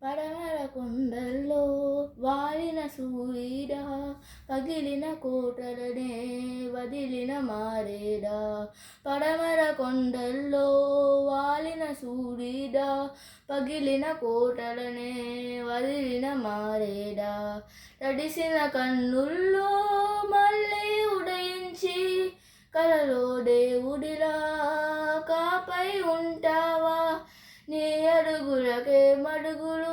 పడమర కొండల్లో వాలిన సూర్యుడా, పగిలిన కోటలనే వదిలిన మారేడా. పడమర కొండల్లో వాలిన సూర్యుడా, పగిలిన కోటలనే వదిలిన మారేడా. తడిసిన కన్నుల్లో మళ్ళీ ఉదయించి కలలో దేవుడిలా కాపై ఉంటావా. నీ అడుగులకే మడుగులు